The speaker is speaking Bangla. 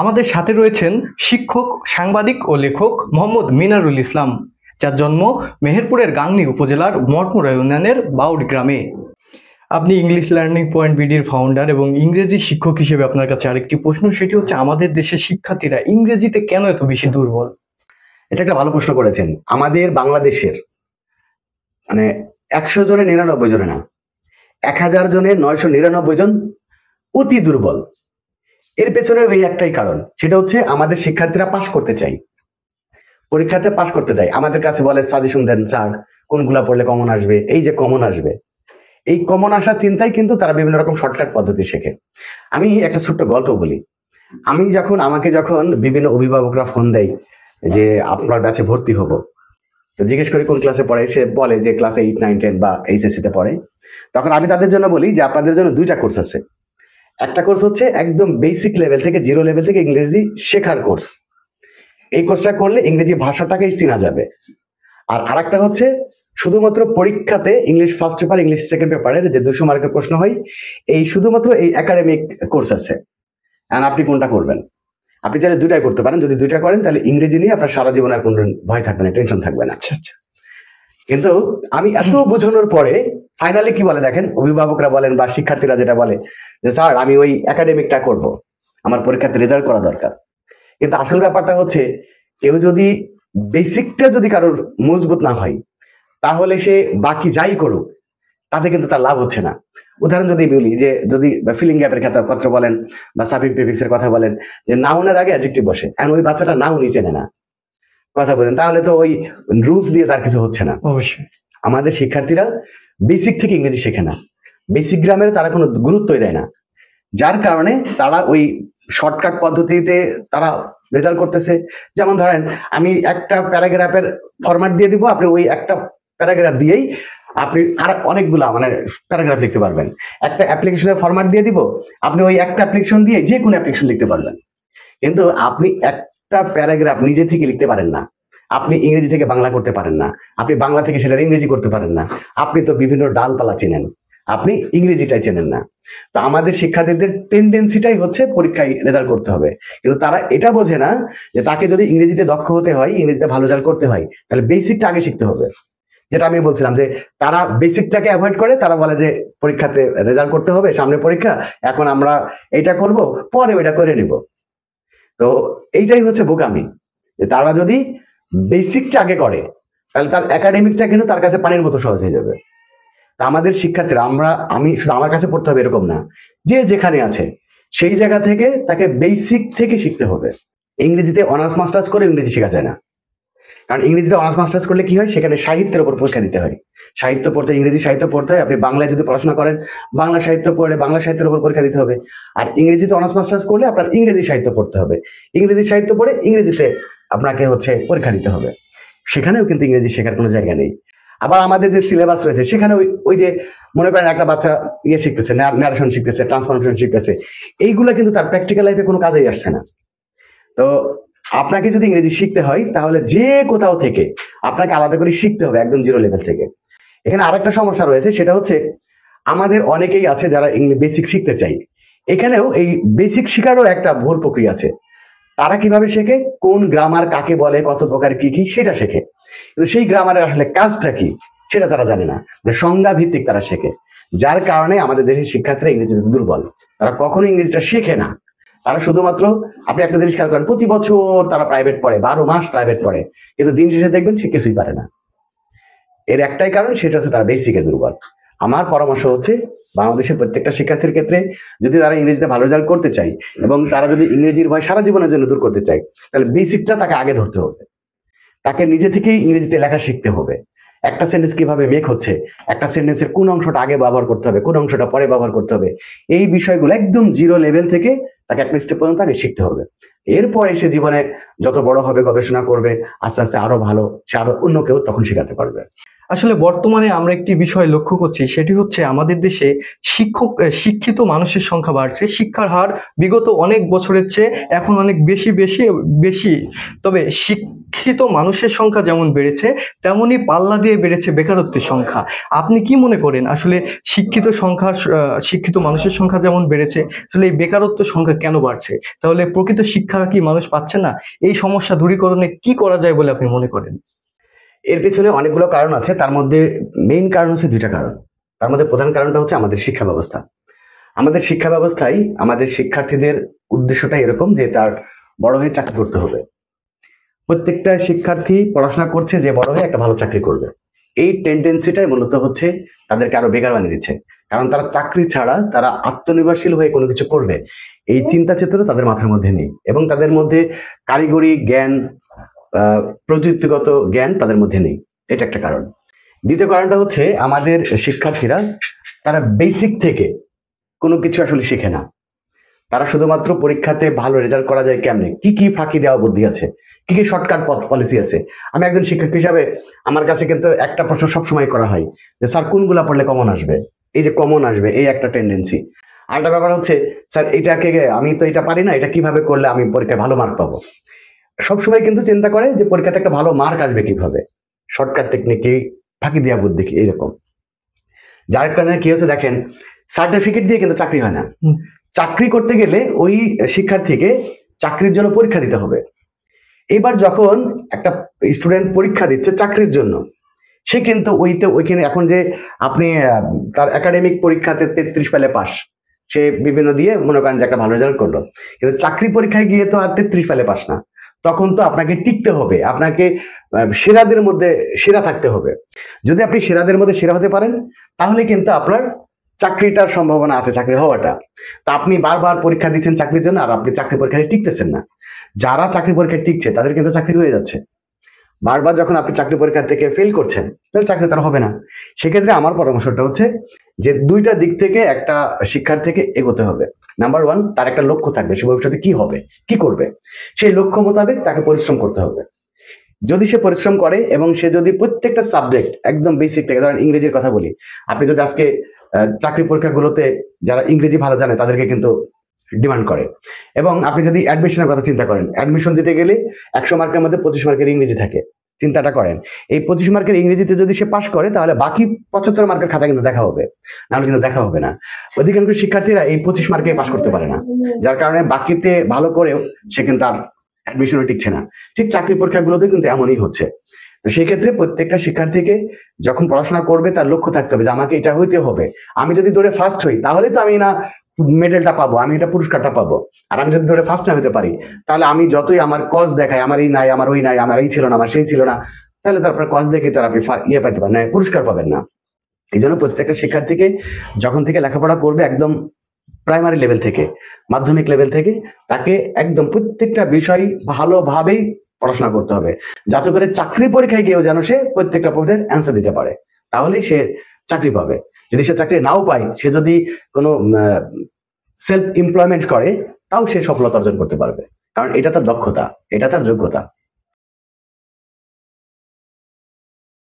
আমাদের সাথে রয়েছেন শিক্ষক, সাংবাদিক ও লেখক মোহাম্মদ মিনারুল ইসলাম, যার জন্ম মেহেরপুরের গাংনী উপজেলার মঠমুড়া ইউনিয়নের বাউড় গ্রামে। আপনি ইংলিশ লার্নিং পয়েন্ট বিডির ফাউন্ডার এবং ইংরেজি শিক্ষক হিসেবে আপনার কাছে আরেকটি প্রশ্ন, সেটি হচ্ছে আমাদের দেশের শিক্ষার্থীরা ইংরেজিতে কেন এত বেশি দুর্বল? এটা একটা ভালো প্রশ্ন করেছেন। আমাদের বাংলাদেশের 100 জনে 99 জনে না, 1000 জনে 999 জন অতি দুর্বল। এর পেছনে ওই একটাই কারণ, সেটা হচ্ছে আমাদের শিক্ষার্থীরা পাশ করতে চাই, পরীক্ষাতে পাশ করতে চাই। আমাদের কাছে বলে সাজেশন দেন স্যার, কোনগুলা পড়লে কমন আসবে। এই যে কমন আসবে, এই কমন আসার চিন্তায় কিন্তু তারা বিভিন্ন রকম শর্টকাট পদ্ধতি শেখে। আমি একটা ছোট্ট গল্প বলি। আমাকে যখন বিভিন্ন অভিভাবকরা ফোন দেয় যে আপনার ব্যাচে ভর্তি হব, তো জিজ্ঞেস করি কোন ক্লাসে পড়ে, সে বলে যে ক্লাস 8, 9, 10 বা এইচএসসি তে পড়ে। তখন আমি তাদের জন্য বলি যে আপনাদের জন্য 2টা কোর্স আছে। একটা কোর্স হচ্ছে একদম বেসিক লেভেল থেকে, 0 লেভেল থেকে ইংরেজি শেখার কোর্স। এই কোর্সটা করলে ইংরেজি ভাষাটাকেই চেনা যাবে। আর আরেকটা হচ্ছে শুধুমাত্র পরীক্ষাতে English first paper, English second পেপারের যে 200 মার্কের প্রশ্ন হয়, এই শুধুমাত্র এই একাডেমিক কোর্স আছে। আর আপনি কোনটা করবেন? আপনি চাইলে 2টাই করতে পারেন। যদি 2টা করেন তাহলে ইংরেজি নিয়ে আপনার সারা জীবন আর কোনো ভয় থাকবে না, টেনশন থাকবে না। আচ্ছা আচ্ছা। কিন্তু আমি এত বোঝানোর পরে ফাইনালি কি বলে দেখেন, অভিভাবকরা বলেন বা শিক্ষার্থীরা যেটা বলে যে স্যার আমি ওই একাডেমিকটা করব, আমার পরীক্ষাতে রেজাল্ট করা দরকার। কিন্তু আসল ব্যাপারটা হচ্ছে কেউ যদি বেসিকটা যদি কারোর মজবুত না হয়, তাহলে সে বাকি যাই করুক তাতে কিন্তু তার লাভ হচ্ছে না। উদাহরণ যদি বলি, যে যদি ফিলিং গ্যাপের ক্ষেত্রে বলেন বা সাবজেক্ট প্রিফিক্স এর কথা বলেন, যে নাউনের আগে অ্যাডজেক্টিভ বসে, এখন ওই বাচ্চাটা নাউনই চেনে না, কথা বলেন, তাহলে তো ওই রুলস দিয়ে তার কিছু হচ্ছে না। অবশ্যই আমাদের শিক্ষার্থীরা বেসিক থেকে ইংরেজি শেখে না, বেসিক গ্রামের তারা কোনো গুরুত্বই দেয় না, যার কারণে তারা ওই শর্টকাট পদ্ধতিতে তারা রেজাল্ট করতেছে। যেমন ধরেন আমি একটা প্যারাগ্রাফের ফরম্যাট দিয়ে দিব, আপনি ওই একটা প্যারাগ্রাফ দিয়েই আপনি আর অনেকগুলা প্যারাগ্রাফ লিখতে পারবেন। একটা অ্যাপ্লিকেশনের ফরম্যাট দিয়ে দিব, আপনি ওই একটা অ্যাপ্লিকেশন দিয়ে যে কোনো অ্যাপ্লিকেশন লিখতে পারবেন। কিন্তু আপনি একটা প্যারাগ্রাফ নিজে থেকে লিখতে পারেন না, আপনি ইংরেজি থেকে বাংলা করতে পারেন না, আপনি বাংলা থেকে সেটা ইংরেজি করতে পারেন না। আপনি তো বিভিন্ন ডালপালা চেনেন, আপনি ইংরেজিটাই চেনেন না। তো আমাদের শিক্ষার্থীদের টেন্ডেন্সিটাই হচ্ছে পরীক্ষায় রেজাল্ট করতে হবে, কিন্তু তারা এটা বোঝে না যে তাকে যদি ইংরেজিতে দক্ষ হতে হয়, ইংরেজিতে ভালো রেজাল্ট করতে হয়, তাহলে বেসিকটা আগে শিখতে হবে। যেটা আমি বলছিলাম যে তারা বেসিকটাকে অ্যাভয়েড করে, তারা বলে যে পরীক্ষাতে রেজাল্ট করতে হবে, সামনে পরীক্ষা, এখন আমরা এইটা করব, পরে ওইটা করে নিব। তো এইটাই হচ্ছে বোকামি, যে তারা যদি বেসিকটা আগে করে তাহলে তার একাডেমিকটা কিন্তু তার কাছে পানির মতো সহজ হয়ে যাবে। তা আমাদের শিক্ষার্থীরা, আমি শুধু আমার কাছে পড়তে হবে এরকম না, যে যেখানে আছে সেই জায়গা থেকে তাকে বেসিক থেকে শিখতে হবে। ইংরেজিতে অনার্স মাস্টার্স করে ইংরেজি শেখা যায় না, কারণ ইংরেজিতে অনার্স মাস্টার্স করলে কি হয়, সেখানে সাহিত্যের উপর পরীক্ষা দিতে হয়। সাহিত্য পড়তে ইংরেজি সাহিত্য পড়তে হয়। আপনি বাংলায় যদি পড়াশোনা করেন, বাংলা সাহিত্য পড়লে বাংলা সাহিত্যের উপর পরীক্ষা দিতে হবে। আর ইংরেজিতে অনার্স মাস্টার্স করলে আপনার ইংরেজি সাহিত্য পড়তে হবে। ইংরেজি সাহিত্য পড়ে ইংরেজিতে আপনাকে পরীক্ষা দিতে হবে। সেখানেও কিন্তু ইংরেজি শেখার কোনো জায়গা নেই। আবার আমাদের যে সিলেবাস রয়েছে সেখানে ওই যে মনে করেন একটা বাচ্চা শিখতেছে, ন্যারেশন শিখতেছে, ট্রান্সফরমেশন শিখতেছে, এইগুলা কিন্তু তার প্র্যাকটিক্যাল লাইফে কোনো কাজেই আসছে না। তো আপনাকে যদি ইংরেজি শিখতে হয় তাহলে যে কোথাও থেকে আপনাকে আলাদা করে শিখতে হবে, একদম 0 লেভেল থেকে। এখানে আরেকটা সমস্যা রয়েছে, সেটা হচ্ছে আমাদের অনেকেই আছে যারা বেসিক শিখতে চাই, এখানেও এই বেসিক শেখারও একটা ভুল প্রক্রিয়া আছে। তারা কিভাবে শেখে, কোন গ্রামার কাকে বলে, কত প্রকার কি কি সেটা শেখে, কিন্তু সেই গ্রামারের আসলে কাজটা কি সেটা তারা জানে না, সংজ্ঞা ভিত্তিক তারা শেখে। যার কারণে আমাদের দেশের শিক্ষার্থীরা ইংরেজিতে দুর্বল, তারা কখনো ইংরেজিটা শেখে না। তারা শুধুমাত্র, আপনি একটা জিনিস খেয়াল করেন, প্রতি বছর তারা প্রাইভেট পড়ে, 12 মাস প্রাইভেট পড়ে, কিন্তু দিন শেষে দেখবেন সে কিছুই পারে না। এর একটাই কারণ, সেটা হচ্ছে তারা বেসিকে দুর্বল। আমার পরামর্শ হচ্ছে বাংলাদেশের প্রত্যেকটা শিক্ষার্থীর ক্ষেত্রে, যদি তারা ইংরেজিতে ভালো রেজাল্ট করতে চায় এবং তারা যদি ইংরেজির ভয় সারা জীবনের জন্য দূর করতে চায়, তাহলে বেসিকটা তাকে আগে ধরতে হবে। তাকে নিজে থেকেই ইংরেজিতে লেখা শিখতে হবে। একটা সেন্টেন্স কিভাবে মেক হচ্ছে, একটা সেন্টেন্সের কোন অংশটা আগে ব্যবহার করতে হবে, কোন অংশটা পরে ব্যবহার করতে হবে, এই বিষয়গুলো একদম 0 লেভেল থেকে তাকে একটা স্টেপ পর্যন্ত আগে শিখতে হবে। এরপরে সে জীবনে যত বড় হবে, গবেষণা করবে, আস্তে আস্তে আরো ভালো, সে আরো অন্য কেউ তখন শেখাতে পারবে। আসলে বর্তমানে আমরা একটি বিষয় লক্ষ্য করছি, সেটি হচ্ছে আমাদের দেশে শিক্ষিত মানুষের সংখ্যা বাড়ছে, শিক্ষার হার বিগত অনেক বছরের চেয়ে এখন অনেক বেশি। তবে শিক্ষিত মানুষের সংখ্যা যেমন বেড়েছে, তেমনি পাল্লা দিয়ে বেড়েছে বেকারত্বের সংখ্যা। আপনি কি মনে করেন আসলে শিক্ষিত মানুষের সংখ্যা যেমন বেড়েছে, আসলে এই বেকারত্ব সংখ্যা কেন বাড়ছে? তাহলে প্রকৃত শিক্ষা কি মানুষ পাচ্ছে না? এই সমস্যা দূরীকরণে কি করা যায় বলে আপনি মনে করেন? এর পেছনে অনেকগুলো কারণ আছে, তার মধ্যে মেইন কারণ হচ্ছে দুইটা কারণ। তার মধ্যে প্রধান কারণটা হচ্ছে আমাদের শিক্ষা ব্যবস্থা। আমাদের শিক্ষা ব্যবস্থায় আমাদের শিক্ষার্থীদের উদ্দেশ্যটা এরকম যে তার বড় হয়ে চাকরি করতে হবে। প্রত্যেকটা শিক্ষার্থী পড়াশোনা করছে যে বড় হয়ে একটা ভালো চাকরি করবে। এই টেন্ডেন্সিটাই মূলত হচ্ছে তাদেরকে আরো বেকার বানিয়ে দিচ্ছে, কারণ তারা চাকরি ছাড়া তারা আত্মনির্ভরশীল হয়ে কোনো কিছু করবে এই চিন্তা চেতনা তাদের মাথার মধ্যে নেই, এবং তাদের মধ্যে কারিগরি জ্ঞান, প্রযুক্তিগত জ্ঞান তাদের মধ্যে নেই। এটা একটা কারণ। দ্বিতীয় কারণটা হচ্ছে আমাদের শিক্ষার্থীরা তারা বেসিক থেকে কোনো কিছু আসলে শেখে না। তারা শুধুমাত্র পরীক্ষাতে ভালো রেজাল্ট করা যায় কেমনে, কি কি ফাঁকি দেওয়া বুদ্ধি আছে, কি কি শর্টকাট পথ পলিসি আছে। আমি একজন শিক্ষক হিসাবে আমার কাছে কিন্তু একটা প্রশ্ন সবসময় করা হয় যে স্যার কোনগুলা পড়লে কমন আসবে, এই যে কমন আসবে এই একটা টেন্ডেন্সি। আরেকটা ব্যাপার হচ্ছে স্যার এটাকে আমি তো এটা পারি না, এটা কিভাবে করলে আমি পরীক্ষায় ভালো মার্ক পাবো। সবসময় কিন্তু চিন্তা করে যে পরীক্ষাতে একটা ভালো মার্ক আসবে কিভাবে, শর্টকাট টেকনিকে ফাঁকি দেওয়া বুদ্ধি এইরকম। যার কারণে কি হচ্ছে দেখেন, সার্টিফিকেট দিয়ে কিন্তু চাকরি হয় না। চাকরি করতে গেলে ওই শিক্ষার্থীকে চাকরির জন্য পরীক্ষা দিতে হবে। এবার যখন একটা স্টুডেন্ট পরীক্ষা দিচ্ছে চাকরির জন্য, সে কিন্তু ওইখানে এখন যে আপনি তার একাডেমিক পরীক্ষাতে 33 পেলে পাস, সে বিভিন্ন দিয়ে মনে করেন যে একটা ভালো রেজাল্ট করলো, কিন্তু চাকরি পরীক্ষায় গিয়ে তো আর 33 পেলে পাস না। তখন তো আপনাকে টিকতে হবে, আপনাকে সেরাদের মধ্যে সেরা থাকতে হবে। যদি আপনি সেরাদের মধ্যে সেরা হতে পারেন তাহলে কিন্তু আপনার চাকরিটার সম্ভাবনা আছে, চাকরি হওয়াটা। তা আপনি বারবার পরীক্ষা দিচ্ছেন চাকরির জন্য আর আপনি চাকরি পরীক্ষায় টিকতেছেন না। যারা চাকরি পরীক্ষায় টিকছে তাদের কিন্তু চাকরি হয়ে যাচ্ছে। বারবার যখন আপনি চাকরি পরীক্ষা থেকে ফেল করছেন তাহলে চাকরি তার হবে না। সেক্ষেত্রে আমার পরামর্শটা হচ্ছে যে দুইটা দিক থেকে একটা শিক্ষার্থীকে এগোতে হবে। নাম্বার ওয়ান, তার একটা লক্ষ্য থাকবে, সে ভবিষ্যতে কি হবে, কি করবে, সেই লক্ষ্য মোতাবেক তাকে পরিশ্রম করতে হবে। যদি সে পরিশ্রম করে এবং সে যদি প্রত্যেকটা সাবজেক্ট একদম বেসিক থেকে, ধরেন ইংরেজির কথা বলি, আপনি যদি আজকে চাকরি পরীক্ষাগুলোতে যারা ইংরেজি ভালো জানে তাদেরকে কিন্তু ডিমান্ড করে, এবং আপনি যদি অ্যাডমিশনের কথা চিন্তা করেন, অ্যাডমিশন দিতে গেলে 100 মার্কের মধ্যে 25 মার্কের ইংরেজি থাকে। চিন্তাটা করেন, এই 25 মার্কের ইংরেজিতে যদি সে পাশ করে তাহলে বাকি 75 মার্কের খাতা কিন্তু দেখা হবে, নাহলে কিন্তু দেখা হবে না। অধিকাংশ শিক্ষার্থীরা এই 25 মার্কে পাশ করতে পারে না, যার কারণে বাকিতে ভালো করেও সে কিন্তু আর অ্যাডমিশনে টিকছে না। ঠিক চাকরি পরীক্ষাগুলোতে কিন্তু এমনই হচ্ছে। তো সেই ক্ষেত্রে প্রত্যেকটা শিক্ষার্থীকে যখন পড়াশোনা করবে তার লক্ষ্য থাকতে হবে যে আমাকে এটা হইতে হবে। আমি যদি দৌড়ে ফার্স্ট হই তাহলে তো আমি না মেডেলটা পাবো, আমি এটা পুরস্কারটা পাবো। আর আমি যদি ধরে ফার্স্ট না হতে পারি তাহলে আমি যতই আমার কজ দেখাই, আমার এই নাই, আমার ওই নাই, আমার এই ছিল না, আমার সেই ছিল না, তাহলে তারপরে কজ দেখে তার আপনি ইয়ে পাইতে পারেন না, পুরস্কার পাবেন না। এই জন্য প্রত্যেকটা শিক্ষার্থীকে যখন থেকে লেখাপড়া করবে একদম প্রাইমারি লেভেল থেকে, মাধ্যমিক লেভেল থেকে, তাকে একদম প্রত্যেকটা বিষয় ভালোভাবেই পড়াশোনা করতে হবে, যাতে করে চাকরি পরীক্ষায় গিয়েও যেন সে প্রত্যেকটা প্রশ্নের অ্যান্সার দিতে পারে, তাহলে সে চাকরি পাবে। যদি সে চাকরি নাও পায়, সে যদি কোনো সেলফ এমপ্লয়মেন্ট করে, তাও সে সফলতা অর্জন করতে পারবে, কারণ এটা তার দক্ষতা, এটা তার যোগ্যতা।